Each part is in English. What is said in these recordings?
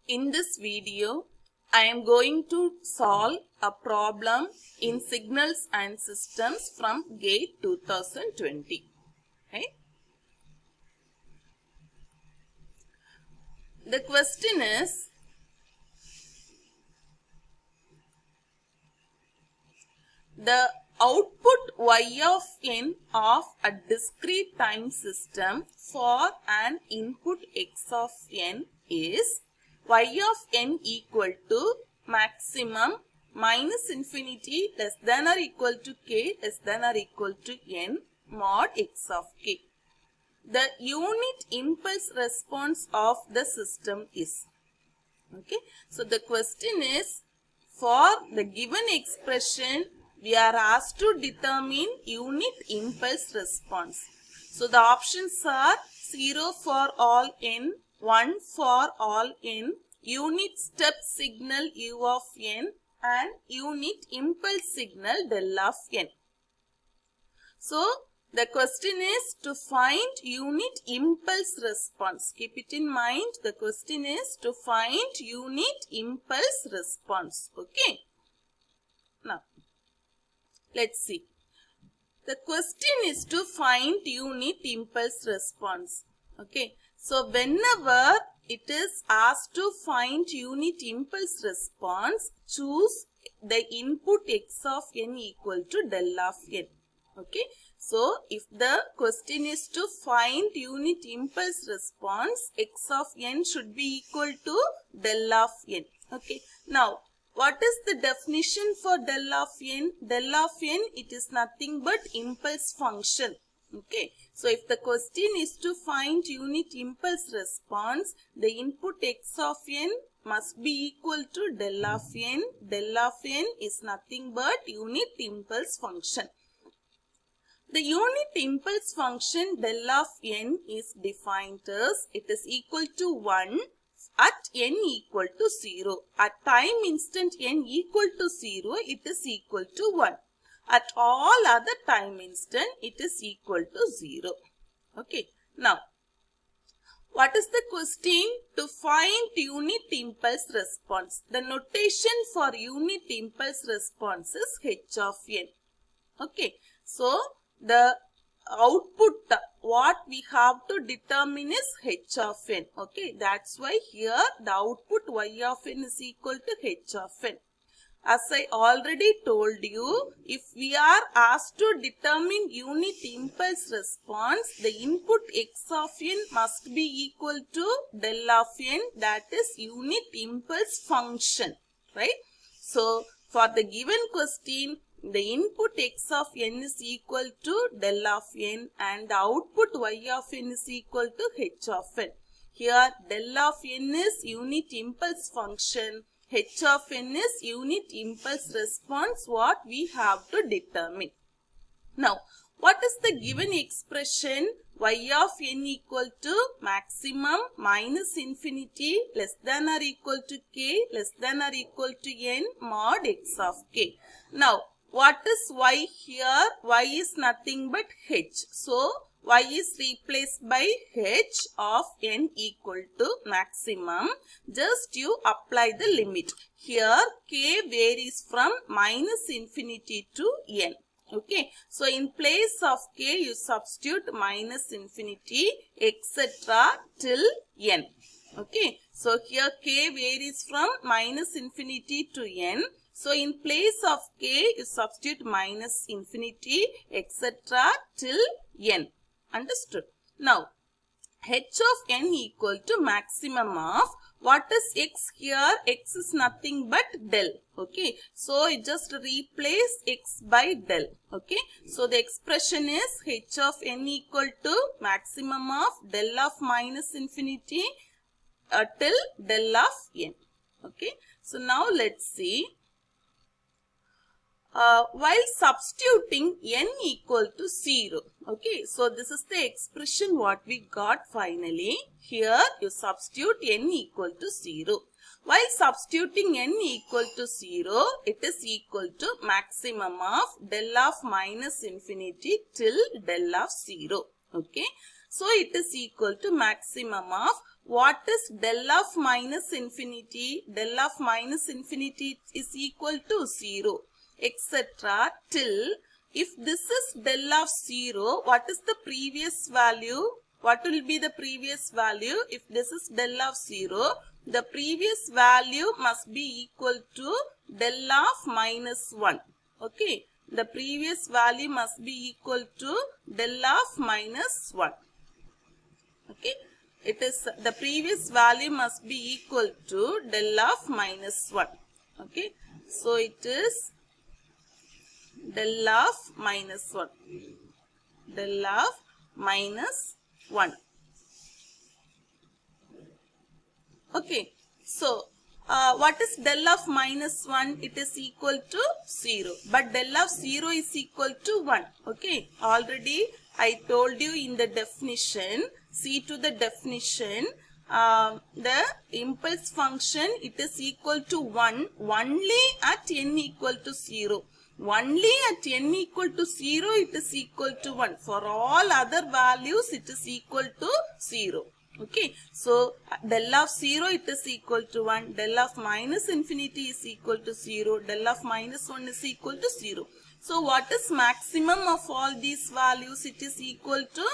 In this video, I am going to solve a problem in Signals and Systems from GATE 2020. Okay? The question is, the output y of n of a discrete time system for an input x of n is y of n equal to maximum minus infinity less than or equal to k less than or equal to n mod x of k. The unit impulse response of the system is. Okay. So the question is, for the given expression, we are asked to determine unit impulse response. So the options are 0 for all n, 1 for all n, unit step signal u of n, and unit impulse signal del of n. So the question is to find unit impulse response. Keep it in mind. The question is to find unit impulse response. Okay. Now, let's see. The question is to find unit impulse response. Okay. So, whenever it is asked to find unit impulse response, choose the input x of n equal to del of n. Okay. So, if the question is to find unit impulse response, x of n should be equal to del of n. Okay. Now, what is the definition for del of n? Del of n, it is nothing but impulse function. Okay. So, if the question is to find unit impulse response, the input x of n must be equal to del of n. Del of n is nothing but unit impulse function. The unit impulse function del of n is defined as it is equal to 1 at n equal to 0. At time instant n equal to 0, it is equal to 1. At all other time instant, it is equal to 0. Okay. Now, what is the question? To find unit impulse response. The notation for unit impulse response is h of n. Okay. So, the output what we have to determine is h of n. Okay, that's why here the output y of n is equal to h of n. As I already told you, if we are asked to determine unit impulse response, the input x of n must be equal to del of n, that is unit impulse function, right? So, for the given question, the input x of n is equal to del of n and the output y of n is equal to h of n. Here del of n is unit impulse function, h of n is unit impulse response what we have to determine. Now, what is the given expression? Y of n equal to maximum minus infinity less than or equal to k less than or equal to n mod x of k. Now, what is y here? Y is nothing but h. So, y is replaced by h of n equal to maximum. Just you apply the limit. Here, k varies from minus infinity to n. Okay. So, in place of k, you substitute minus infinity, etc. till n. Okay. So, here k varies from minus infinity to n. So, in place of k, you substitute minus infinity, etc. till n. Understood? Now, h of n equal to maximum of, what is x here? X is nothing but del. Okay. So, you just replace x by del. Okay. So, the expression is h of n equal to maximum of del of minus infinity till del of n. Okay. So, now let's see. While substituting n equal to 0. Okay, so this is the expression what we got finally. Here you substitute n equal to 0. While substituting n equal to 0, it is equal to maximum of del of minus infinity till del of 0. Okay, So it is equal to maximum of what is del of minus infinity? Del of minus infinity is equal to 0, etc. till if this is del of 0, what is the previous value? What will be the previous value? If this is del of 0, the previous value must be equal to del of minus 1. Okay, the previous value must be equal to del of minus 1. Okay, it is the previous value must be equal to del of minus 1. Okay, so it is del of minus 1. Del of minus 1. Okay, so what is del of minus 1? It is equal to 0. But del of 0 is equal to 1. Okay, already I told you in the definition, see to the definition, the impulse function, it is equal to 1 only at n equal to 0. Only at n equal to 0 it is equal to 1. For all other values it is equal to 0. Okay, so del of 0 it is equal to 1, del of minus infinity is equal to 0, del of minus 1 is equal to 0. So what is maximum of all these values? It is equal to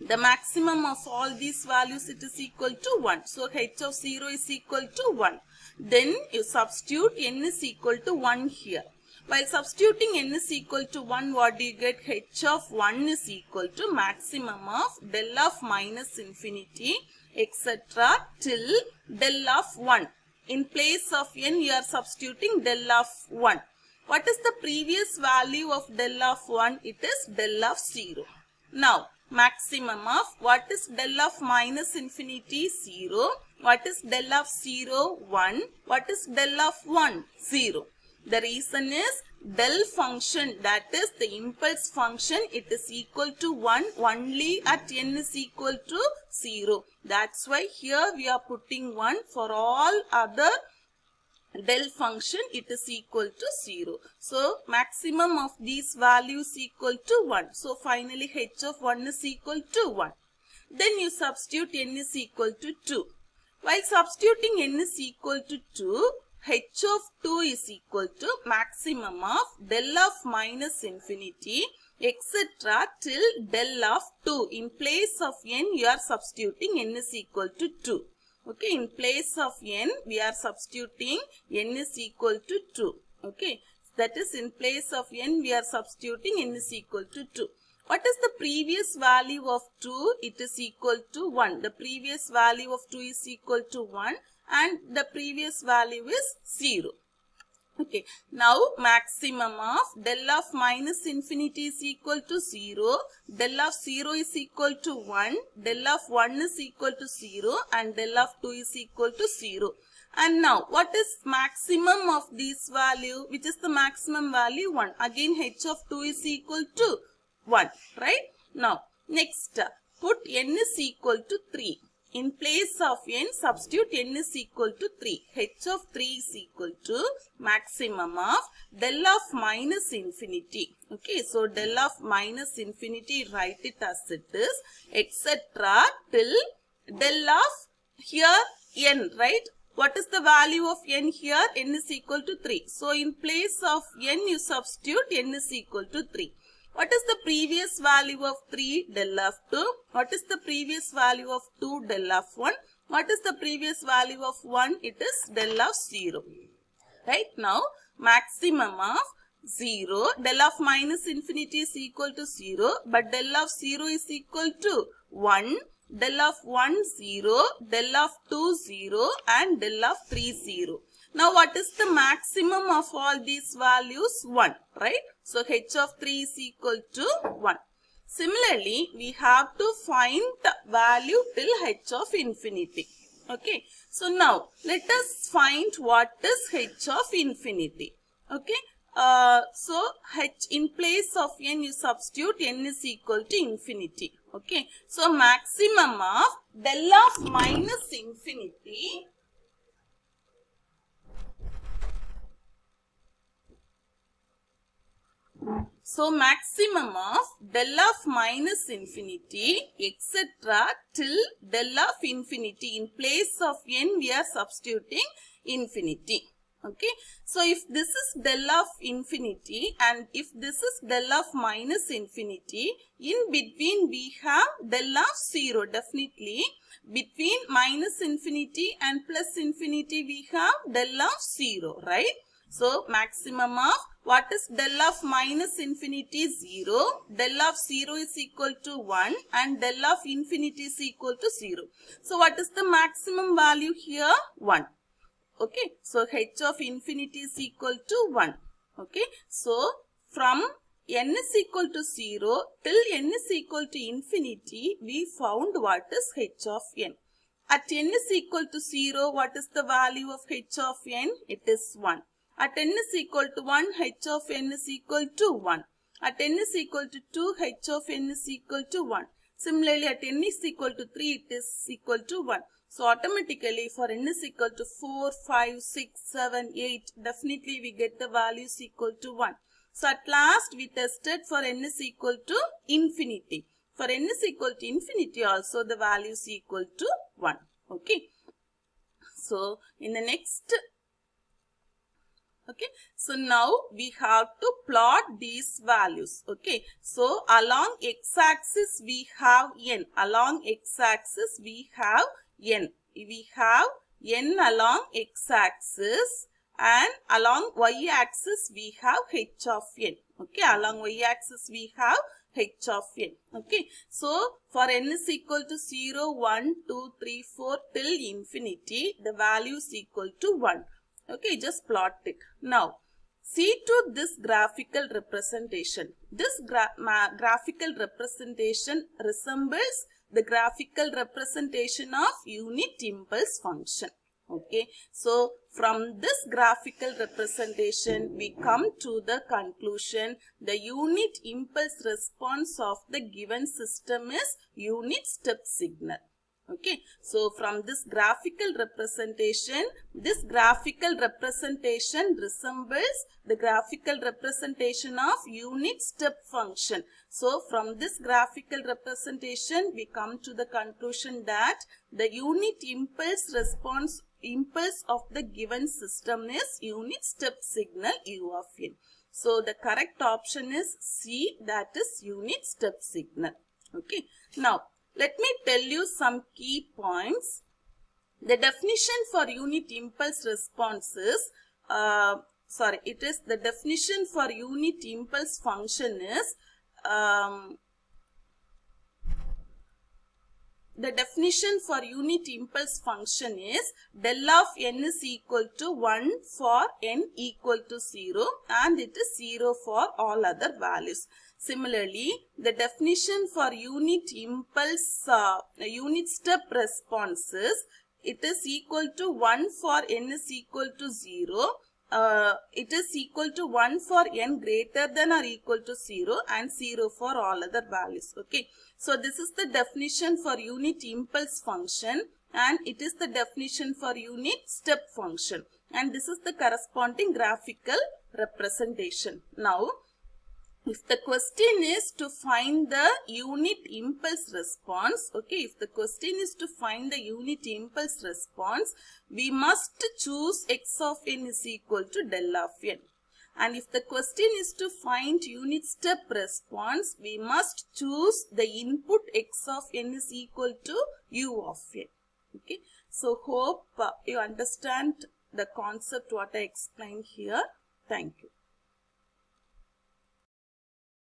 the maximum of all these values, it is equal to 1. So h of 0 is equal to 1. Then you substitute n is equal to 1 here. While substituting n is equal to 1, what do you get? H of 1 is equal to maximum of del of minus infinity, etc. till del of 1. In place of n, you are substituting del of 1. What is the previous value of del of 1? It is del of 0. Now, maximum of what is del of minus infinity? 0. What is del of 0? 1. What is del of 1? 0. The reason is del function, that is the impulse function, it is equal to 1 only at n is equal to 0. That's why here we are putting 1. For all other del function it is equal to 0. So maximum of these values equal to 1. So finally h of 1 is equal to 1. Then you substitute n is equal to 2. While substituting n is equal to 2, h of 2 is equal to maximum of del of minus infinity, etc. till del of 2. In place of n, you are substituting n is equal to 2. Okay, in place of n, we are substituting n is equal to 2. Okay, that is in place of n, we are substituting n is equal to 2. What is the previous value of 2? It is equal to 1. The previous value of 2 is equal to 1 and the previous value is 0. Okay, now maximum of del of minus infinity is equal to 0, del of 0 is equal to 1, del of 1 is equal to 0 and del of 2 is equal to 0. And now what is maximum of this value? Which is the maximum value? 1. Again h of 2 is equal to 1, right? Now next put n is equal to 3. In place of n, substitute n is equal to 3. h of 3 is equal to maximum of del of minus infinity. Okay, so del of minus infinity, write it as it is, etc. till del of here n, right? What is the value of n here? N is equal to 3. So in place of n, you substitute n is equal to 3. What is the previous value of 3? Del of 2. What is the previous value of 2? Del of 1. What is the previous value of 1? It is del of 0. Right? Now, maximum of 0. Del of minus infinity is equal to 0. But del of 0 is equal to 1. Del of 1, 0. Del of 2, 0. And del of 3, 0. Now, what is the maximum of all these values? 1, right? So, h of 3 is equal to 1. Similarly, we have to find the value till h of infinity. Okay. So, now, let us find what is h of infinity. Okay. So, h in place of n, you substitute n is equal to infinity. Okay. So, maximum of del of minus infinity . So maximum of del of minus infinity etc. till del of infinity. In place of n we are substituting infinity. Okay, so if this is del of infinity and if this is del of minus infinity, in between we have del of 0. Definitely between minus infinity and plus infinity we have del of 0, right? So maximum of what is del of minus infinity? 0. Del of 0 is equal to 1 and del of infinity is equal to 0. So what is the maximum value here? 1. Okay, so h of infinity is equal to 1. Okay, so from n is equal to 0 till n is equal to infinity, we found what is h of n. At n is equal to 0, what is the value of h of n? It is 1. At n is equal to 1, h of n is equal to 1. At n is equal to 2, h of n is equal to 1. Similarly, at n is equal to 3, it is equal to 1. So automatically for n is equal to 4, 5, 6, 7, 8, definitely we get the values equal to 1. So at last we tested for n is equal to infinity. For n is equal to infinity also the value is equal to 1. Okay. So in the next, okay, so now we have to plot these values. Okay, so along x-axis we have n. Along x-axis we have n. We have n along x-axis and along y-axis we have h of n. Okay, along y-axis we have h of n. Okay, so for n is equal to 0, 1, 2, 3, 4 till infinity, the value is equal to 1. Okay, just plot it. Now, see to this graphical representation. This graphical representation resembles the graphical representation of unit impulse function. Okay, so from this graphical representation, we come to the conclusion the unit impulse response of the given system is unit step signal. Okay, so from this graphical representation resembles the graphical representation of unit step function. So from this graphical representation, we come to the conclusion that the unit impulse of the given system is unit step signal u of n. So the correct option is C, that is unit step signal. Okay, now let me tell you some key points. The definition for unit impulse response is, the definition for unit impulse function is, the definition for unit impulse function is del of n is equal to 1 for n equal to 0 and it is 0 for all other values. Similarly, the definition for unit impulse, unit step responses, it is equal to 1 for n is equal to 0. It is equal to 1 for n greater than or equal to 0 and 0 for all other values. Okay. So this is the definition for unit impulse function and it is the definition for unit step function. And this is the corresponding graphical representation. Now, if the question is to find the unit impulse response, okay, if the question is to find the unit impulse response, we must choose x of n is equal to del of n. And if the question is to find unit step response, we must choose the input x of n is equal to u of n. Okay, so hope you understand the concept what I explained here. Thank you.